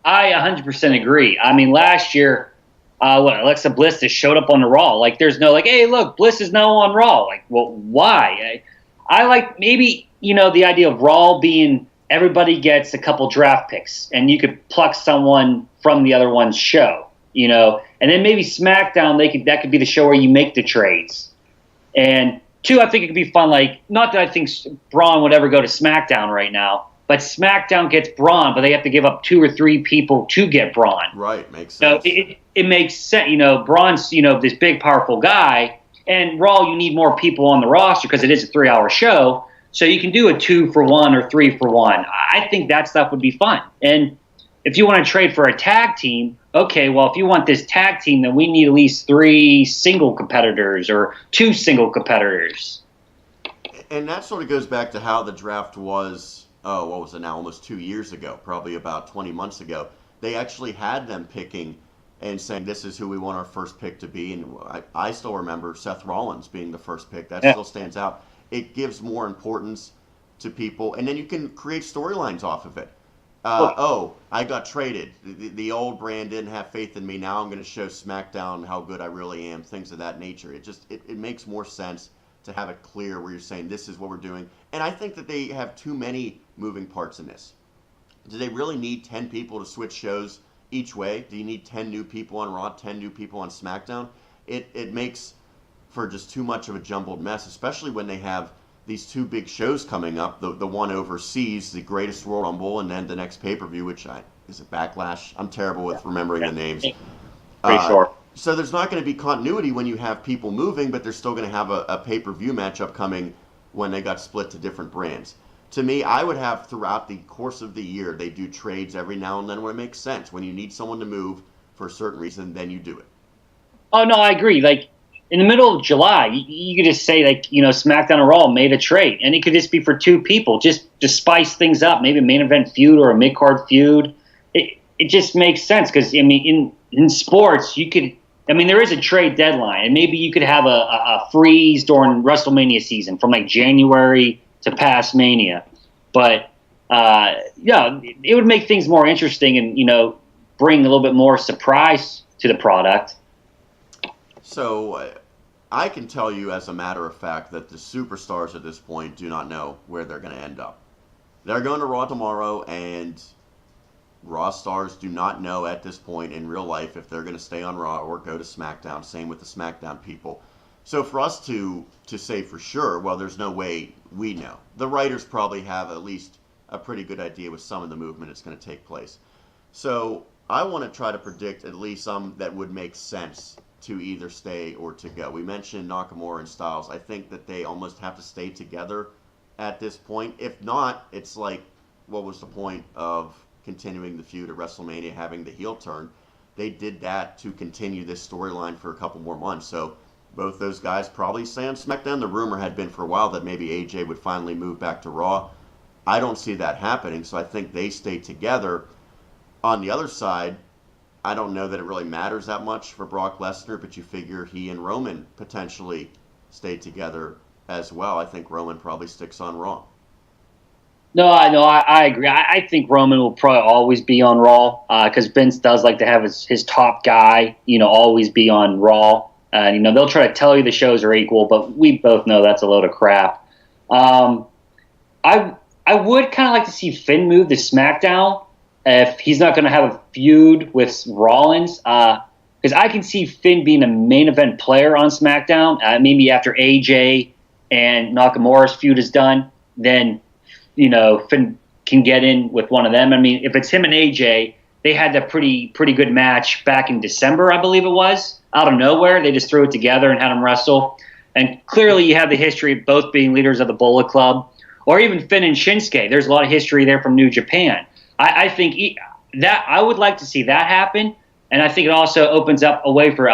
I 100% agree. I mean, last year, Alexa Bliss just showed up on the Raw. Like, there's no, like, hey, look, Bliss is now on Raw. Like, well, why? I like maybe, the idea of Raw being everybody gets a couple draft picks, and you could pluck someone from the other one's show, and then maybe SmackDown, that could be the show where you make the trades. And two, I think it could be fun. Like, not that I think Braun would ever go to SmackDown right now, but SmackDown gets Braun, but they have to give up 2 or 3 people to get Braun. Right, makes sense. It makes sense. Braun's, this big, powerful guy, and Raw, you need more people on the roster because it is a 3-hour show. So you can do a 2-for-1 or 3-for-1. I think that stuff would be fun. And if you want to trade for a tag team, okay, well, if you want this tag team, then we need at least 3 single competitors or 2 single competitors. And that sort of goes back to how the draft was, what was it now, almost 2 years ago, probably about 20 months ago. They actually had them picking and saying, this is who we want our first pick to be. And I still remember Seth Rollins being the first pick. That still stands out. It gives more importance to people. And then you can create storylines off of it. I got traded. The old brand didn't have faith in me. Now I'm going to show SmackDown how good I really am. Things of that nature. It makes more sense. to have it clear where you're saying this is what we're doing. And I think that they have too many moving parts in this. Do they really need 10 people to switch shows each way? Do you need 10 new people on Raw, 10 new people on SmackDown? It makes for just too much of a jumbled mess, especially when they have these two big shows coming up, the one overseas, the Greatest Royal Rumble, and then the next pay-per-view, is it Backlash? I'm terrible with remembering the names. Pretty sure. So there's not going to be continuity when you have people moving, but they're still going to have a pay-per-view matchup coming when they got split to different brands. To me, I would have throughout the course of the year, they do trades every now and then when it makes sense. When you need someone to move for a certain reason, then you do it. Oh, no, I agree. Like, in the middle of July, you could just say, like, SmackDown or Raw made a trade, and it could just be for two people, just to spice things up, maybe a main event feud or a mid-card feud. It just makes sense because, I mean, in sports, there is a trade deadline, and maybe you could have a freeze during WrestleMania season from, like, January to past Mania. But, it would make things more interesting and, bring a little bit more surprise to the product. So I can tell you as a matter of fact that the superstars at this point do not know where they're going to end up. They're going to Raw tomorrow, and Raw stars do not know at this point in real life if they're going to stay on Raw or go to SmackDown. Same with the SmackDown people. So for us to say for sure, well, there's no way we know. The writers probably have at least a pretty good idea with some of the movement that's going to take place. So I want to try to predict at least some that would make sense to either stay or to go. We mentioned Nakamura and Styles. I think that they almost have to stay together at this point. If not, it's like, what was the point of continuing the feud at WrestleMania, having the heel turn? They did that to continue this storyline for a couple more months. So both those guys probably stay on SmackDown. The rumor had been for a while that maybe AJ would finally move back to Raw. I don't see that happening, so I think they stay together. On the other side, I don't know that it really matters that much for Brock Lesnar, but you figure he and Roman potentially stay together as well. I think Roman probably sticks on Raw. No, I agree. I think Roman will probably always be on Raw because Vince does like to have his top guy, always be on Raw. And, they'll try to tell you the shows are equal, but we both know that's a load of crap. I would kind of like to see Finn move to SmackDown if he's not going to have a feud with Rollins, because I can see Finn being a main event player on SmackDown. Maybe after AJ and Nakamura's feud is done, then Finn can get in with one of them. I mean, if it's him and AJ, they had that pretty good match back in December, I believe it was, out of nowhere. They just threw it together and had them wrestle. And clearly, you have the history of both being leaders of the Bullet Club, or even Finn and Shinsuke. There's a lot of history there from New Japan. I think that I would like to see that happen, and I think it also opens up a way for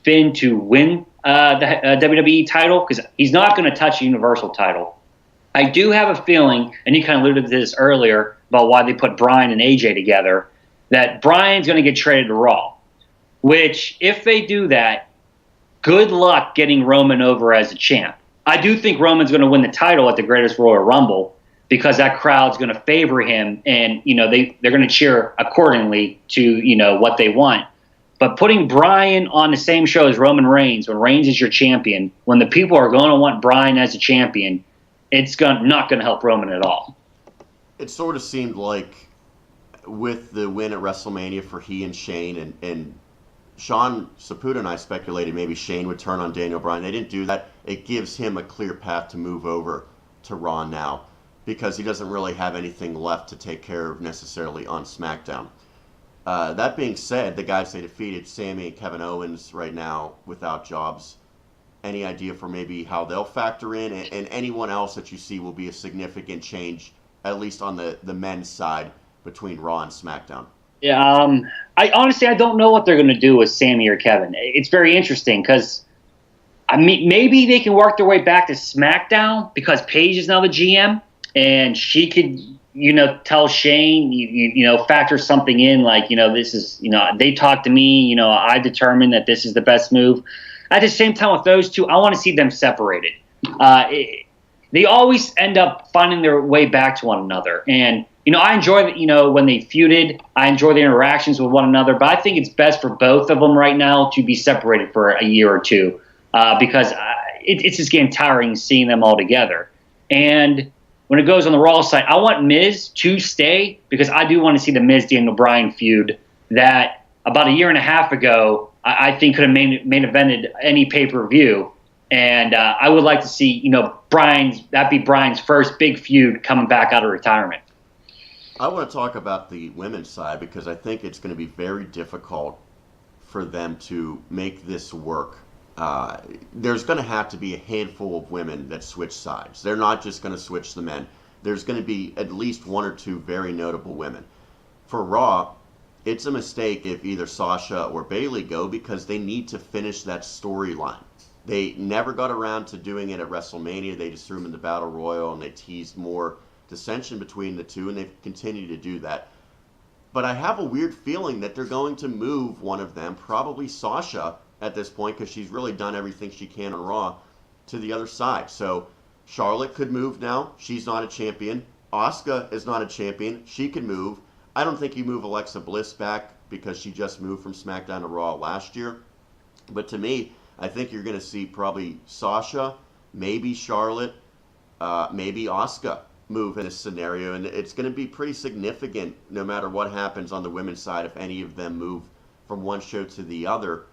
Finn to win the WWE title because he's not going to touch the Universal title. I do have a feeling, and you kind of alluded to this earlier about why they put Bryan and AJ together, that Bryan's going to get traded to Raw, which if they do that, good luck getting Roman over as a champ. I do think Roman's going to win the title at the Greatest Royal Rumble, because that crowd's going to favor him, and they're going to cheer accordingly to what they want. But putting Bryan on the same show as Roman Reigns, when Reigns is your champion, when the people are going to want Bryan as a champion, it's not going to help Roman at all. It sort of seemed like with the win at WrestleMania for he and Shane, and Sean Saputo and I speculated maybe Shane would turn on Daniel Bryan. They didn't do that. It gives him a clear path to move over to Raw now, because he doesn't really have anything left to take care of necessarily on SmackDown. That being said, the guys they defeated, Sami and Kevin Owens, right now without jobs. Any idea for maybe how they'll factor in, and anyone else that you see will be a significant change, at least on the men's side, between Raw and SmackDown? Yeah, I don't know what they're going to do with Sami or Kevin. It's very interesting because maybe they can work their way back to SmackDown because Paige is now the GM. And she could, tell Shane, factor something in like, this is, they talked to me, I determined that this is the best move. At the same time with those two, I want to see them separated. They always end up finding their way back to one another. And, I enjoy, when they feuded, I enjoy the interactions with one another. But I think it's best for both of them right now to be separated for a year or two because it's just getting tiring seeing them all together. And when it goes on the Raw side, I want Miz to stay because I do want to see the Miz Daniel Bryan feud that about a year and a half ago I think could have main evented any pay-per-view. And I would like to see, Bryan's first big feud coming back out of retirement. I want to talk about the women's side because I think it's going to be very difficult for them to make this work. There's going to have to be a handful of women that switch sides. They're not just going to switch the men. There's going to be at least one or two very notable women. For Raw, it's a mistake if either Sasha or Bayley go because they need to finish that storyline. They never got around to doing it at WrestleMania. They just threw them in the Battle Royal and they teased more dissension between the two, and they've continued to do that. But I have a weird feeling that they're going to move one of them, probably Sasha at this point, because she's really done everything she can on Raw, to the other side. So Charlotte could move now. She's not a champion. Asuka is not a champion. She can move. I don't think you move Alexa Bliss back because she just moved from SmackDown to Raw last year. But to me, I think you're going to see probably Sasha, maybe Charlotte, maybe Asuka move in this scenario. And it's going to be pretty significant no matter what happens on the women's side if any of them move from one show to the other.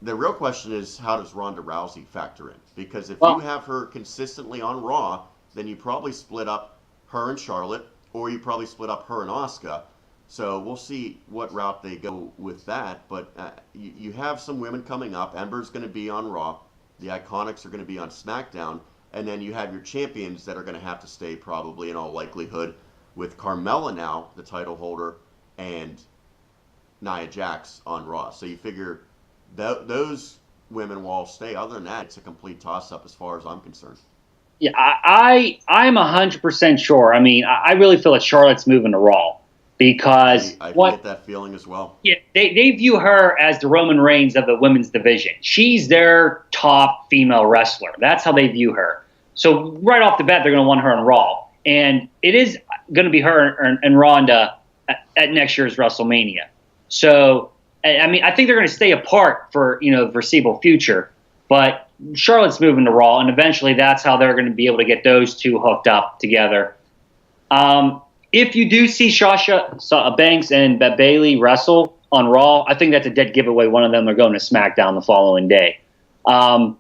The real question is, how does Ronda Rousey factor in? Because if you have her consistently on Raw, then you probably split up her and Charlotte, or you probably split up her and Asuka. So we'll see what route they go with that. But you have some women coming up. Ember's going to be on Raw. The Iconics are going to be on SmackDown. And then you have your champions that are going to have to stay probably in all likelihood with Carmella now, the title holder, and Nia Jax on Raw. So you figure those women will all stay. Other than that, it's a complete toss-up as far as I'm concerned. Yeah, I'm 100% sure. I mean, I really feel that Charlotte's moving to Raw because I get that feeling as well. Yeah, they view her as the Roman Reigns of the women's division. She's their top female wrestler. That's how they view her. So right off the bat, they're going to want her on Raw, and it is going to be her and Ronda at next year's WrestleMania. So I mean, I think they're going to stay apart for the foreseeable future, but Charlotte's moving to Raw, and eventually that's how they're going to be able to get those two hooked up together. If you do see Sasha Banks and Bayley wrestle on Raw, I think that's a dead giveaway. One of them are going to SmackDown the following day. I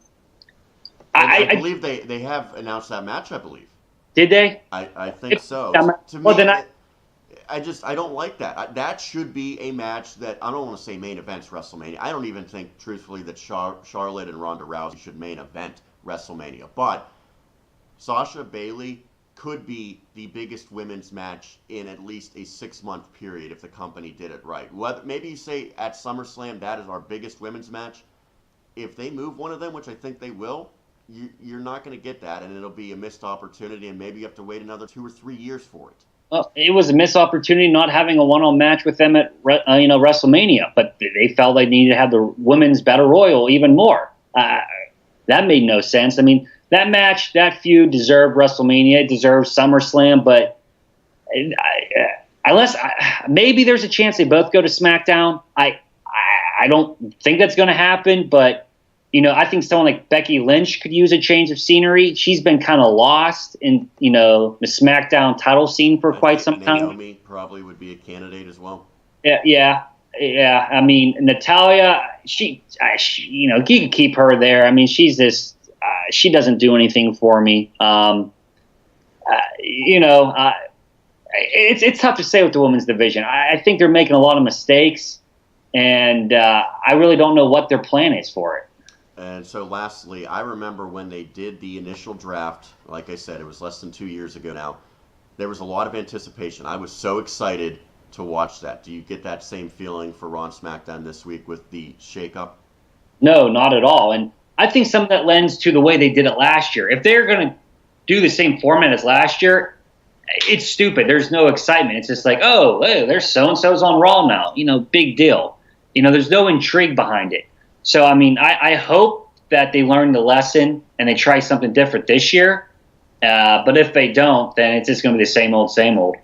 believe they have announced that match, I believe. Did they? I think so. To me, I don't like that. That should be a match that, I don't want to say main events WrestleMania. I don't even think, truthfully, that Charlotte and Ronda Rousey should main event WrestleMania. But Sasha Bayley could be the biggest women's match in at least a 6-month period if the company did it right. Maybe you say at SummerSlam that is our biggest women's match. If they move one of them, which I think they will, you're not going to get that, and it'll be a missed opportunity, and maybe you have to wait another 2 or 3 years for it. Well, it was a missed opportunity not having a one-on match with them at WrestleMania, but they felt they needed to have the women's battle royal even more. That made no sense. I mean, that match, that feud deserved WrestleMania, it deserved SummerSlam, but maybe there's a chance they both go to SmackDown. I don't think that's going to happen, but I think someone like Becky Lynch could use a change of scenery. She's been kind of lost in, the SmackDown title scene for quite some time. Naomi probably would be a candidate as well. Yeah. I mean, Natalya, she you can keep her there. I mean, she's this. She doesn't do anything for me. It's tough to say with the women's division. I think they're making a lot of mistakes, and I really don't know what their plan is for it. And so lastly, I remember when they did the initial draft, like I said, it was less than 2 years ago now, there was a lot of anticipation. I was so excited to watch that. Do you get that same feeling for Raw and SmackDown this week with the shakeup? No, not at all. And I think some of that lends to the way they did it last year. If they're going to do the same format as last year, it's stupid. There's no excitement. It's just like, oh, hey, there's so-and-so's on Raw now. Big deal. There's no intrigue behind it. So, I mean, I hope that they learn the lesson and they try something different this year. But if they don't, then it's just going to be the same old, same old.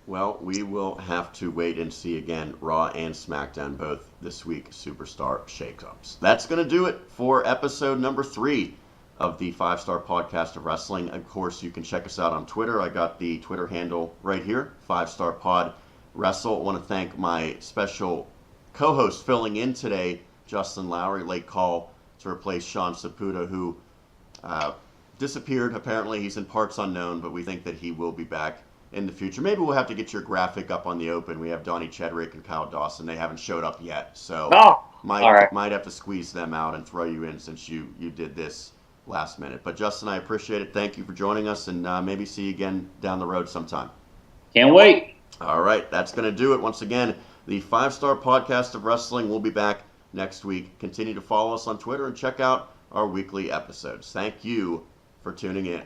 Well, we will have to wait and see again. Raw and SmackDown both this week, Superstar Shakeups. That's going to do it for episode number 3 of the 5-Star Podcast of Wrestling. Of course, you can check us out on Twitter. I got the Twitter handle right here, 5-Star Pod Wrestle. I want to thank my special co-host filling in today, Justin Lowery, late call to replace Sean Saputo, who disappeared. Apparently, he's in parts unknown, but we think that he will be back in the future. Maybe we'll have to get your graphic up on the open. We have Donnie Chedrick and Kyle Dawson. They haven't showed up yet, so might have to squeeze them out and throw you in since you did this last minute. But Justin, I appreciate it. Thank you for joining us, and maybe see you again down the road sometime. Can't wait. All right, that's going to do it. Once again, the 5-Star Podcast of Wrestling will be back next week. Continue to follow us on Twitter and check out our weekly episodes. Thank you for tuning in.